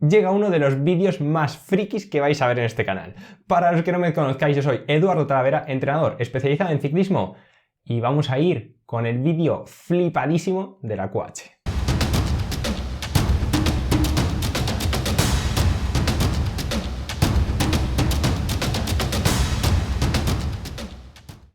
llega uno de los vídeos más frikis que vais a ver en este canal. Para los que no me conozcáis, yo soy Eduardo Talavera, entrenador especializado en ciclismo, y vamos a ir con el vídeo flipadísimo de la QH.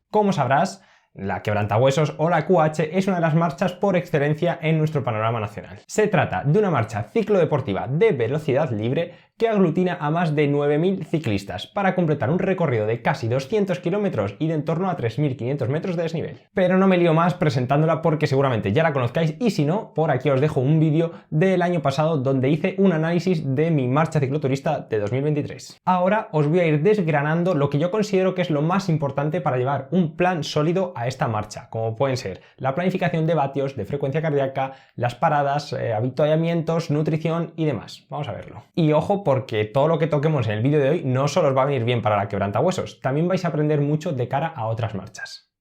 Como sabrás, la quebrantahuesos o la QH es una de las marchas por excelencia en nuestro panorama nacional. Se trata de una marcha ciclodeportiva de velocidad libre que aglutina a más de 9.000 ciclistas para completar un recorrido de casi 200 kilómetros y de en torno a 3.500 metros de desnivel. Pero no me lío más presentándola porque seguramente ya la conozcáis, y si no, por aquí os dejo un vídeo del año pasado donde hice un análisis de mi marcha cicloturista de 2023. Ahora os voy a ir desgranando lo que yo considero que es lo más importante para llevar un plan sólido a esta marcha, como pueden ser la planificación de vatios, de frecuencia cardíaca, las paradas, avituallamientos, nutrición y demás. Vamos a verlo. Y ojo, porque todo lo que toquemos en el vídeo de hoy no solo os va a venir bien para la quebrantahuesos, también vais a aprender mucho de cara a otras marchas.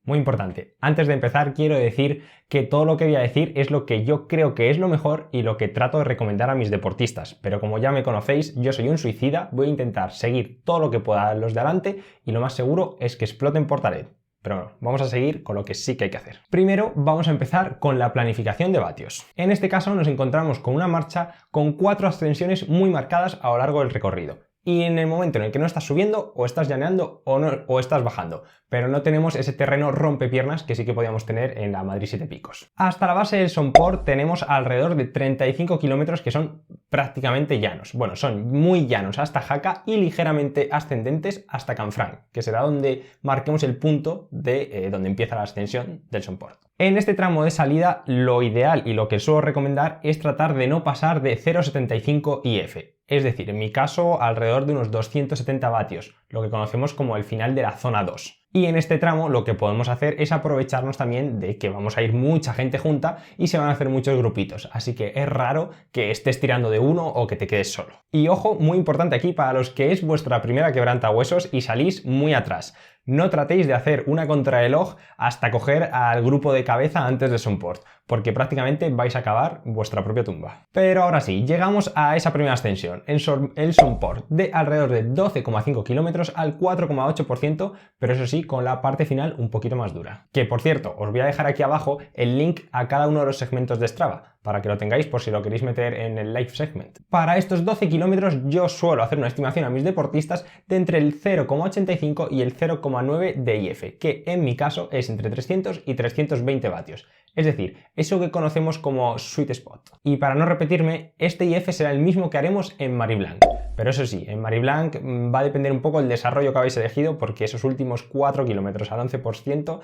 Muy importante, antes de empezar quiero decir que todo lo que voy a decir es lo que yo creo que es lo mejor y lo que trato de recomendar a mis deportistas, pero como ya me conocéis, yo soy un suicida, voy a intentar seguir todo lo que pueda a los de adelante y lo más seguro es que exploten por pared. Pero bueno, vamos a seguir con lo que sí que hay que hacer. Primero vamos a empezar con la planificación de vatios. En este caso nos encontramos con una marcha con 4 ascensiones muy marcadas a lo largo del recorrido. Y en el momento en el que no estás subiendo, o estás llaneando o estás bajando, pero no tenemos ese terreno rompepiernas que sí que podíamos tener en la Madrid 7 Picos. Hasta la base del Son Port tenemos alrededor de 35 kilómetros que son prácticamente llanos. Bueno, son muy llanos hasta Jaca y ligeramente ascendentes hasta Canfranc, que será donde marquemos el punto de donde empieza la ascensión del Son Port. En este tramo de salida, lo ideal y lo que suelo recomendar es tratar de no pasar de 0,75 IF. Es decir, en mi caso, alrededor de unos 270 vatios, lo que conocemos como el final de la zona 2. Y en este tramo lo que podemos hacer es aprovecharnos también de que vamos a ir mucha gente junta y se van a hacer muchos grupitos, así que es raro que estés tirando de uno o que te quedes solo. Y ojo, muy importante aquí para los que es vuestra primera quebrantahuesos y salís muy atrás. No tratéis de hacer una contrarreloj hasta coger al grupo de cabeza antes de Son Port, porque prácticamente vais a acabar vuestra propia tumba. Pero ahora sí, llegamos a esa primera ascensión, el Son Port, de alrededor de 12,5 kilómetros al 4,8%, pero eso sí, con la parte final un poquito más dura. Que por cierto, os voy a dejar aquí abajo el link a cada uno de los segmentos de Strava, para que lo tengáis por si lo queréis meter en el live segment. Para estos 12 kilómetros yo suelo hacer una estimación a mis deportistas de entre el 0,85 y el 0,9 de IF, que en mi caso es entre 300 y 320 vatios. Es decir, eso que conocemos como sweet spot. Y para no repetirme, este IF será el mismo que haremos en Mariblanc. Pero eso sí, en Mariblanc va a depender un poco el desarrollo que habéis elegido, porque esos últimos 4 kilómetros al 11%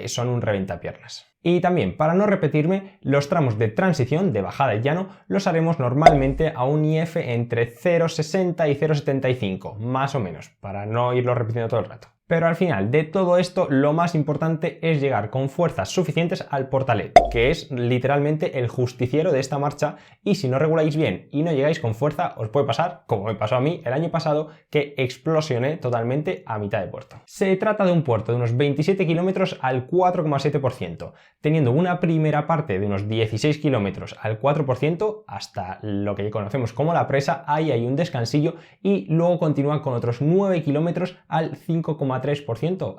son un reventapiernas. Y también, para no repetirme, los tramos de transición, de bajada y llano, los haremos normalmente a un IF entre 0,60 y 0,75, más o menos, para no irlo repitiendo todo el rato. Pero al final de todo esto, lo más importante es llegar con fuerzas suficientes al Portalet, que es literalmente el justiciero de esta marcha, y si no reguláis bien y no llegáis con fuerza, os puede pasar, como me pasó a mí el año pasado, que explosioné totalmente a mitad de puerto. Se trata de un puerto de unos 27 kilómetros al 4,7%, teniendo una primera parte de unos 16 kilómetros al 4%, hasta lo que conocemos como la presa, ahí hay un descansillo, y luego continúa con otros 9 kilómetros al 5,3%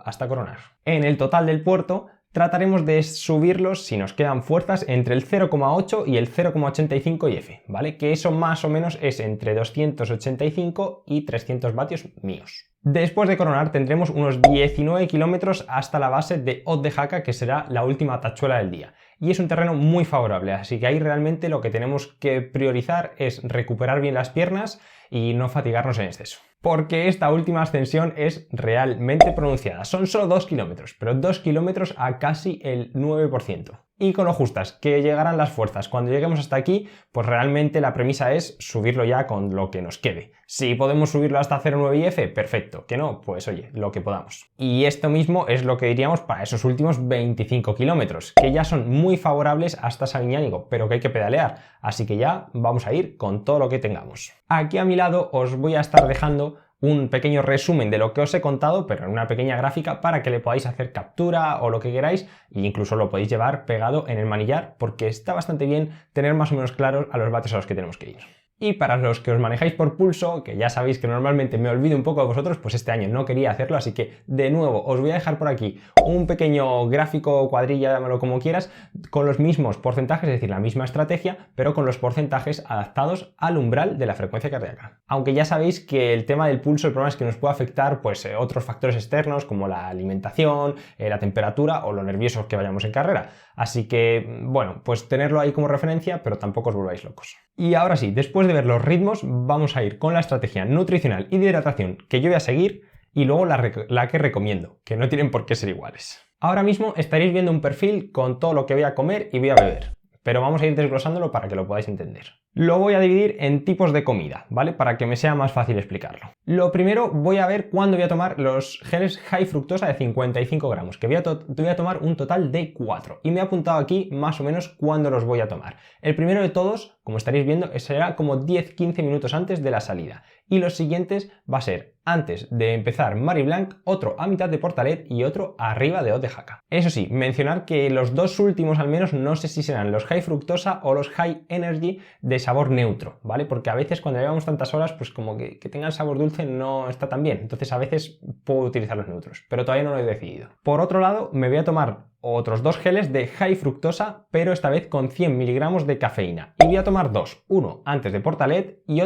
hasta coronar. En el total del puerto trataremos de subirlos, si nos quedan fuerzas, entre el 0,8 y el 0,85 IF, ¿vale? Que eso más o menos es entre 285 y 300 vatios míos. Después de coronar tendremos unos 19 kilómetros hasta la base de Hot de Jaca, que será la última tachuela del día. Y es un terreno muy favorable, así que ahí realmente lo que tenemos que priorizar es recuperar bien las piernas y no fatigarnos en exceso. Porque esta última ascensión es realmente pronunciada. Son solo 2 kilómetros, pero 2 kilómetros a casi el 9%. Y con lo justas que llegarán las fuerzas cuando lleguemos hasta aquí, pues realmente la premisa es subirlo ya con lo que nos quede. Si podemos subirlo hasta 0,9 IF, perfecto. Que no, pues oye, lo que podamos. Y esto mismo es lo que diríamos para esos últimos 25 kilómetros, que ya son muy favorables hasta Sabiñánigo, pero que hay que pedalear. Así que ya vamos a ir con todo lo que tengamos. Aquí a mi lado os voy a estar dejando un pequeño resumen de lo que os he contado, pero en una pequeña gráfica para que le podáis hacer captura o lo que queráis, e incluso lo podéis llevar pegado en el manillar, porque está bastante bien tener más o menos claros a los vatios a los que tenemos que ir. Y para los que os manejáis por pulso, que ya sabéis que normalmente me olvido un poco de vosotros, pues este año no quería hacerlo, así que de nuevo os voy a dejar por aquí un pequeño gráfico, cuadrilla, llámalo como quieras, con los mismos porcentajes, es decir, la misma estrategia, pero con los porcentajes adaptados al umbral de la frecuencia cardíaca. Aunque ya sabéis que el tema del pulso, el problema es que nos puede afectar pues otros factores externos como la alimentación, la temperatura o lo nerviosos que vayamos en carrera. Así que, bueno, pues tenerlo ahí como referencia, pero tampoco os volváis locos. Y ahora sí, después de ver los ritmos, vamos a ir con la estrategia nutricional y de hidratación que yo voy a seguir y luego la que recomiendo, que no tienen por qué ser iguales. Ahora mismo estaréis viendo un perfil con todo lo que voy a comer y voy a beber, pero vamos a ir desglosándolo para que lo podáis entender. Lo voy a dividir en tipos de comida, ¿vale? Para que me sea más fácil explicarlo. Lo primero, voy a ver cuándo voy a tomar los geles high fructosa de 55 gramos, que voy a tomar un total de 4. Y me he apuntado aquí más o menos cuándo los voy a tomar. El primero de todos, como estaréis viendo, será como 10-15 minutos antes de la salida. Y los siguientes va a ser antes de empezar Marie Blanc, otro a mitad de Portalet y otro arriba de Ot de Jaca. Eso sí, mencionar que los dos últimos al menos no sé si serán los high fructosa o los high energy de sabor neutro, ¿vale? Porque a veces cuando llevamos tantas horas, pues como que tengan sabor dulce no está tan bien. Entonces a veces puedo utilizar los neutros, pero todavía no lo he decidido. Por otro lado, me voy a tomar otros dos geles de high fructosa, pero esta vez con 100 miligramos de cafeína. Y voy a tomar dos, uno antes de Portalet y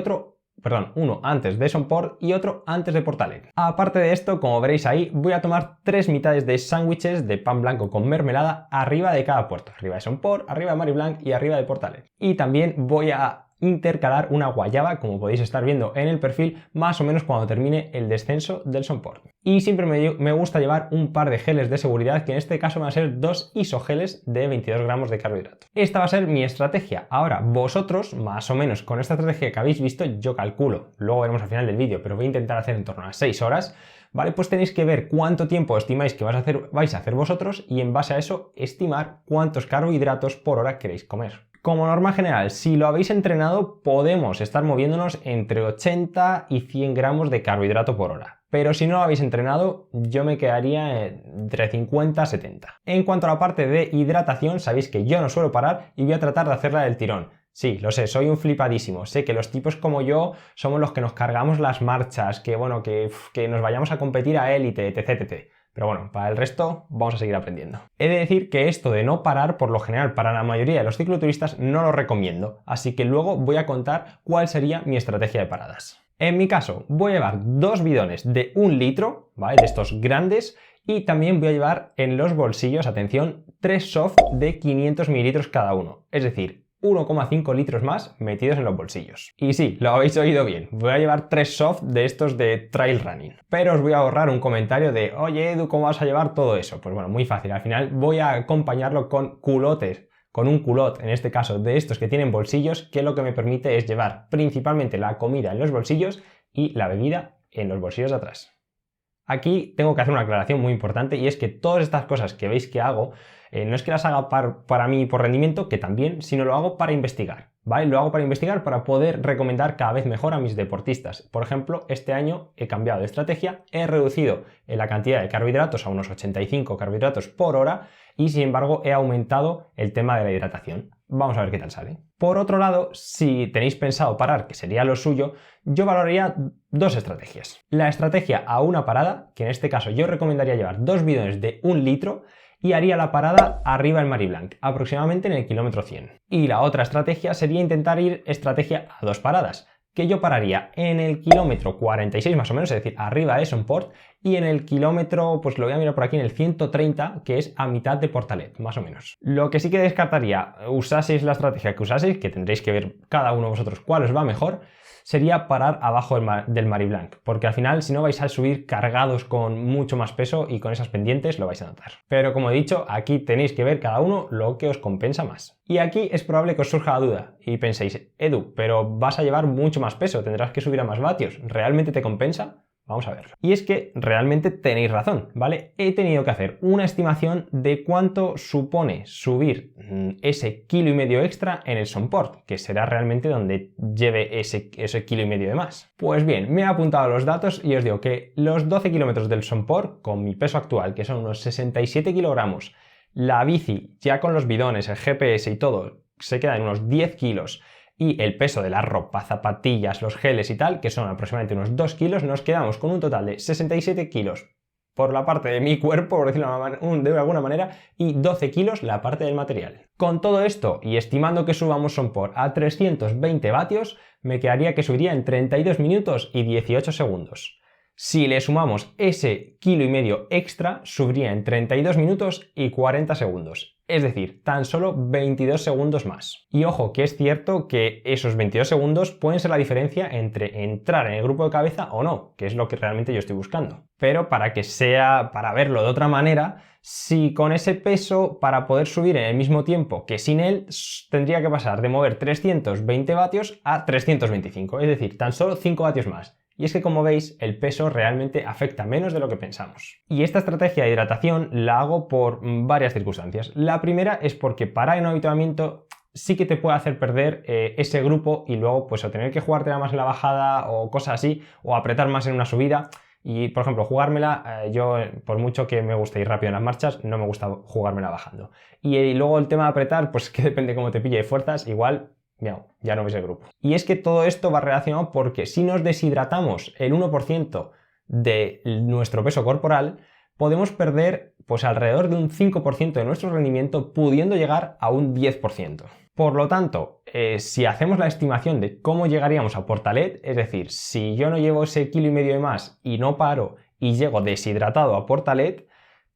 uno antes de Sonport y otro antes de Portalet. Aparte de esto, como veréis ahí, voy a tomar 3 mitades de sándwiches de pan blanco con mermelada arriba de cada puerto. Arriba de Sonport, arriba de Marie Blanc y arriba de Portalet. Y también voy a intercalar una guayaba, como podéis estar viendo en el perfil, más o menos cuando termine el descenso del Sonport. Y siempre me gusta llevar un par de geles de seguridad, que en este caso van a ser 2 isogeles de 22 gramos de carbohidrato. Esta va a ser mi estrategia. Ahora, vosotros, más o menos con esta estrategia que habéis visto, yo calculo, luego veremos al final del vídeo, pero voy a intentar hacer en torno a 6 horas, ¿vale? Pues tenéis que ver cuánto tiempo estimáis que vais a hacer vosotros y en base a eso estimar cuántos carbohidratos por hora queréis comer. Como norma general, si lo habéis entrenado, podemos estar moviéndonos entre 80 y 100 gramos de carbohidrato por hora. Pero si no lo habéis entrenado, yo me quedaría entre 50 y 70. En cuanto a la parte de hidratación, sabéis que yo no suelo parar y voy a tratar de hacerla del tirón. Sí, lo sé, soy un flipadísimo. Sé que los tipos como yo somos los que nos cargamos las marchas, que nos vayamos a competir a élite, etc. Pero bueno, para el resto vamos a seguir aprendiendo. He de decir que esto de no parar, por lo general, para la mayoría de los cicloturistas no lo recomiendo, así que luego voy a contar cuál sería mi estrategia de paradas. En mi caso, voy a llevar 2 bidones de 1 litro, ¿vale? De estos grandes, y también voy a llevar en los bolsillos, atención, 3 soft de 500 mililitros cada uno, es decir, 1,5 litros más metidos en los bolsillos. Y sí, lo habéis oído bien, voy a llevar 3 soft de estos de trail running. Pero os voy a ahorrar un comentario de, oye Edu, ¿cómo vas a llevar todo eso? Pues bueno, muy fácil, al final voy a acompañarlo con culotes, con un culot, en este caso de estos que tienen bolsillos, que lo que me permite es llevar principalmente la comida en los bolsillos y la bebida en los bolsillos de atrás. Aquí tengo que hacer una aclaración muy importante y es que todas estas cosas que veis que hago, no es que las haga para mí por rendimiento, que también, sino lo hago para investigar, ¿vale? Lo hago para investigar, para poder recomendar cada vez mejor a mis deportistas. Por ejemplo, este año he cambiado de estrategia, he reducido la cantidad de carbohidratos a unos 85 carbohidratos por hora y sin embargo he aumentado el tema de la hidratación. Vamos a ver qué tal sale. Por otro lado, si tenéis pensado parar, que sería lo suyo, yo valoraría 2 estrategias. La estrategia a una parada, que en este caso yo recomendaría llevar 2 bidones de 1 litro y haría la parada arriba en Marie Blanc, aproximadamente en el kilómetro 100. Y la otra estrategia sería intentar ir estrategia a 2 paradas, que yo pararía en el kilómetro 46 más o menos, es decir, arriba de Sonport, y en el kilómetro, pues lo voy a mirar por aquí, en el 130, que es a mitad de Portalet, más o menos. Lo que sí que descartaría, usaseis la estrategia que usaseis, que tendréis que ver cada uno de vosotros cuál os va mejor, sería parar abajo del Marie Blanc, porque al final si no vais a subir cargados con mucho más peso y con esas pendientes lo vais a notar. Pero como he dicho, aquí tenéis que ver cada uno lo que os compensa más. Y aquí es probable que os surja la duda y penséis, Edu, pero vas a llevar mucho más peso, tendrás que subir a más vatios, ¿realmente te compensa? Vamos a verlo. Y es que realmente tenéis razón, ¿vale? He tenido que hacer una estimación de cuánto supone subir ese 1,5 kg extra en el Sonport, que será realmente donde lleve ese 1,5 kg de más. Pues bien, me he apuntado los datos y os digo que los 12 kilómetros del Sonport, con mi peso actual, que son unos 67 kilogramos, la bici, ya con los bidones, el GPS y todo, se queda en unos 10 kilos. y el peso de la ropa, zapatillas, los geles y tal, que son aproximadamente unos 2 kilos, nos quedamos con un total de 67 kilos por la parte de mi cuerpo, por decirlo de alguna manera, y 12 kilos la parte del material. Con todo esto, y estimando que subamos son por a 320 vatios, me quedaría que subiría en 32 minutos y 18 segundos. Si le sumamos ese kilo y medio extra, subiría en 32 minutos y 40 segundos. Es decir, tan solo 22 segundos más. Y ojo, que es cierto que esos 22 segundos pueden ser la diferencia entre entrar en el grupo de cabeza o no, que es lo que realmente yo estoy buscando. Pero para verlo de otra manera, si con ese peso, para poder subir en el mismo tiempo que sin él, tendría que pasar de mover 320 vatios a 325, es decir, tan solo 5 vatios más. Y es que, como veis, el peso realmente afecta menos de lo que pensamos. Y esta estrategia de hidratación la hago por varias circunstancias. La primera es porque para el habituamiento sí que te puede hacer perder ese grupo y luego pues o tener que jugártela más en la bajada o cosas así, o apretar más en una subida. Y, por ejemplo, jugármela, yo por mucho que me guste ir rápido en las marchas, no me gusta jugármela bajando. Y luego el tema de apretar, pues que depende cómo te pille de fuerzas, igual ya no ves el grupo. Y es que todo esto va relacionado porque si nos deshidratamos el 1% de nuestro peso corporal, podemos perder pues alrededor de un 5% de nuestro rendimiento, pudiendo llegar a un 10%. Por lo tanto, si hacemos la estimación de cómo llegaríamos a Portalet, es decir, si yo no llevo ese kilo y medio de más y no paro y llego deshidratado a Portalet,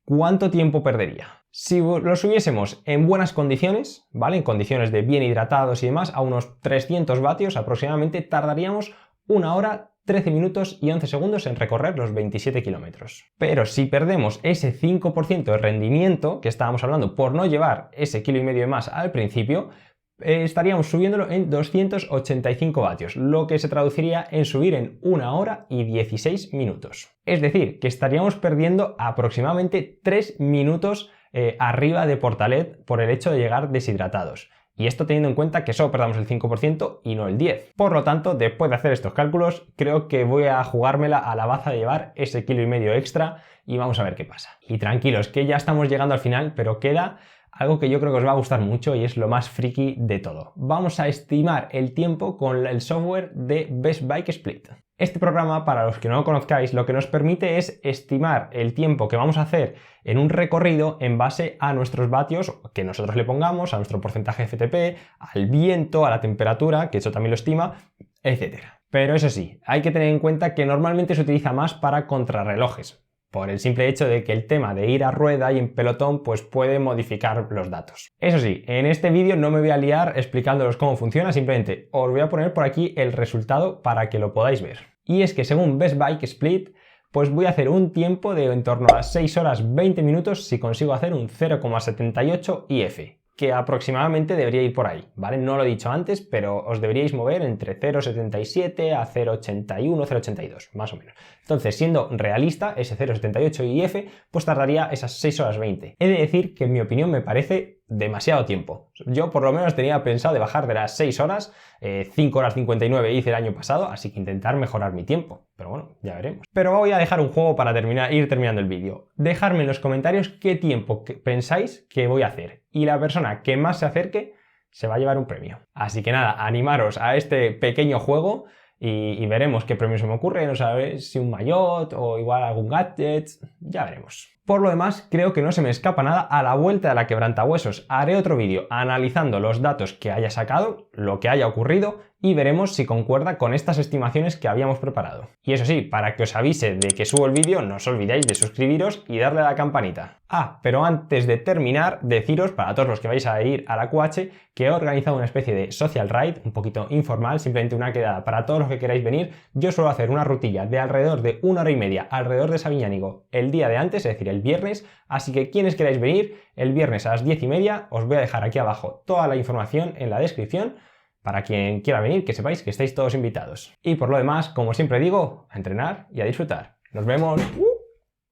¿cuánto tiempo perdería? Si lo subiésemos en buenas condiciones, ¿vale? En condiciones de bien hidratados y demás, a unos 300 vatios aproximadamente, tardaríamos 1 hora, 13 minutos y 11 segundos en recorrer los 27 kilómetros. Pero si perdemos ese 5% de rendimiento que estábamos hablando por no llevar ese kilo y medio de más al principio, estaríamos subiéndolo en 285 vatios, lo que se traduciría en subir en 1 hora y 16 minutos. Es decir, que estaríamos perdiendo aproximadamente 3 minutos arriba de Portalet por el hecho de llegar deshidratados. Y esto teniendo en cuenta que solo perdamos el 5% y no el 10%. Por lo tanto, después de hacer estos cálculos, creo que voy a jugármela a la baza de llevar ese kilo y medio extra y vamos a ver qué pasa. Y tranquilos, que ya estamos llegando al final, pero queda algo que yo creo que os va a gustar mucho y es lo más friki de todo. Vamos a estimar el tiempo con el software de Best Bike Split. Este programa, para los que no lo conozcáis, lo que nos permite es estimar el tiempo que vamos a hacer en un recorrido en base a nuestros vatios que nosotros le pongamos, a nuestro porcentaje de FTP, al viento, a la temperatura, que eso también lo estima, etc. Pero eso sí, hay que tener en cuenta que normalmente se utiliza más para contrarrelojes, por el simple hecho de que el tema de ir a rueda y en pelotón pues puede modificar los datos. Eso sí, en este vídeo no me voy a liar explicándoos cómo funciona, simplemente os voy a poner por aquí el resultado para que lo podáis ver. Y es que según Best Bike Split, pues voy a hacer un tiempo de en torno a 6 horas 20 minutos si consigo hacer un 0,78 IF, que aproximadamente debería ir por ahí, ¿vale? No lo he dicho antes, pero os deberíais mover entre 0,77 a 0,81, 0,82, más o menos. Entonces, siendo realista, ese 0,78 IF, pues tardaría esas 6 horas 20. He de decir que en mi opinión me parece demasiado tiempo. Yo por lo menos tenía pensado de bajar de las 6 horas, 5 horas 59 hice el año pasado, así que intentar mejorar mi tiempo. Pero bueno, ya veremos. Pero voy a dejar un juego para ir terminando el vídeo. Dejadme en los comentarios qué tiempo pensáis que voy a hacer. Y la persona que más se acerque se va a llevar un premio. Así que nada, animaros a este pequeño juego y veremos qué premio se me ocurre. No sabéis si un maillot o igual algún gadget, ya veremos. Por lo demás, creo que no se me escapa nada. A la vuelta de la quebrantahuesos haré otro vídeo analizando los datos que haya sacado, lo que haya ocurrido y veremos si concuerda con estas estimaciones que habíamos preparado. Y eso sí, para que os avise de que subo el vídeo, no os olvidéis de suscribiros y darle a la campanita. Ah, pero antes de terminar, deciros para todos los que vais a ir a la QH que he organizado una especie de social ride, un poquito informal, simplemente una quedada para todos los que queráis venir. Yo suelo hacer una rutilla de alrededor de 1 hora y media alrededor de Sabiñánigo el día de antes, es decir, el viernes, así que quienes queráis venir el viernes a las 10:30, os voy a dejar aquí abajo toda la información en la descripción para quien quiera venir, que sepáis que estáis todos invitados. Y por lo demás, como siempre digo, a entrenar y a disfrutar. ¡Nos vemos!